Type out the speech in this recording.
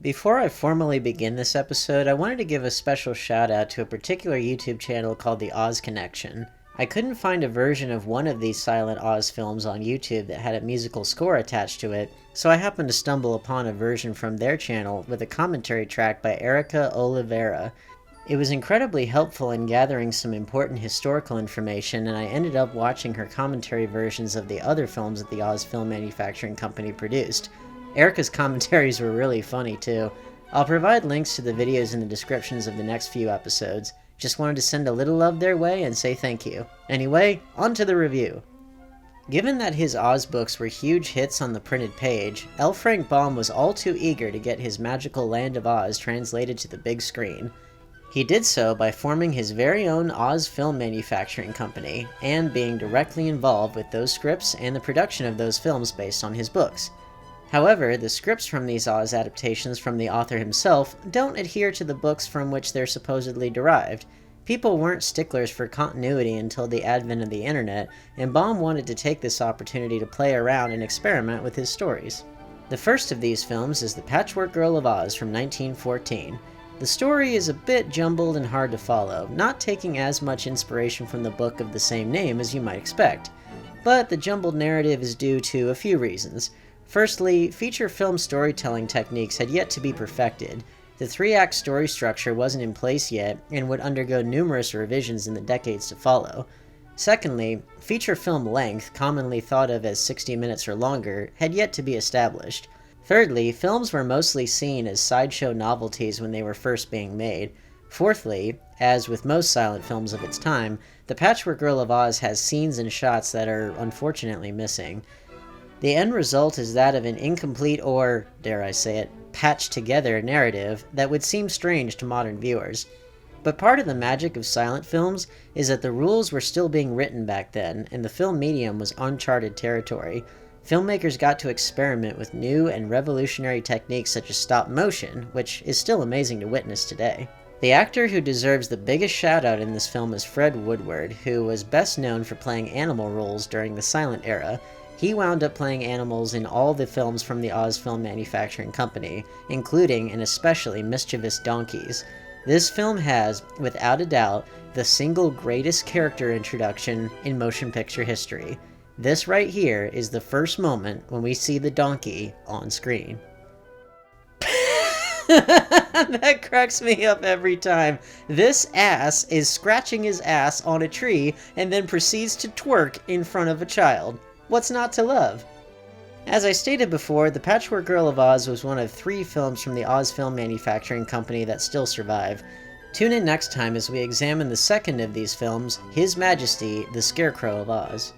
Before I formally begin this episode, I wanted to give a special shout out to a particular YouTube channel called the Oz Connection. I couldn't find a version of one of these silent Oz films on YouTube that had a musical score attached to it, so I happened to stumble upon a version from their channel with a commentary track by Erica Oliveira. It was incredibly helpful in gathering some important historical information, and I ended up watching her commentary versions of the other films that the Oz Film Manufacturing Company produced. Erica's commentaries were really funny too. I'll provide links to the videos in the descriptions of the next few episodes. Just wanted to send a little love their way and say thank you. Anyway, on to the review. Given that his Oz books were huge hits on the printed page, L. Frank Baum was all too eager to get his magical Land of Oz translated to the big screen. He did so by forming his very own Oz Film Manufacturing Company, and being directly involved with those scripts and the production of those films based on his books. However, the scripts from these Oz adaptations from the author himself don't adhere to the books from which they're supposedly derived. People weren't sticklers for continuity until the advent of the internet, and Baum wanted to take this opportunity to play around and experiment with his stories. The first of these films is The Patchwork Girl of Oz from 1914. The story is a bit jumbled and hard to follow, not taking as much inspiration from the book of the same name as you might expect. But the jumbled narrative is due to a few reasons. Firstly, feature film storytelling techniques had yet to be perfected. The three-act story structure wasn't in place yet, and would undergo numerous revisions in the decades to follow. Secondly, feature film length, commonly thought of as 60 minutes or longer, had yet to be established. Thirdly, films were mostly seen as sideshow novelties when they were first being made. Fourthly, as with most silent films of its time, The Patchwork Girl of Oz has scenes and shots that are unfortunately missing. The end result is that of an incomplete or, dare I say it, patched-together narrative that would seem strange to modern viewers. But part of the magic of silent films is that the rules were still being written back then, and the film medium was uncharted territory. Filmmakers got to experiment with new and revolutionary techniques such as stop motion, which is still amazing to witness today. The actor who deserves the biggest shout-out in this film is Fred Woodward, who was best known for playing animal roles during the silent era. He wound up playing animals in all the films from the Oz Film Manufacturing Company, including and especially mischievous donkeys. This film has, without a doubt, the single greatest character introduction in motion picture history. This right here is the first moment when we see the donkey on screen. That cracks me up every time. This ass is scratching his ass on a tree and then proceeds to twerk in front of a child. What's not to love? As I stated before, The Patchwork Girl of Oz was one of 3 films from the Oz Film Manufacturing Company that still survive. Tune in next time as we examine the second of these films, His Majesty, the Scarecrow of Oz.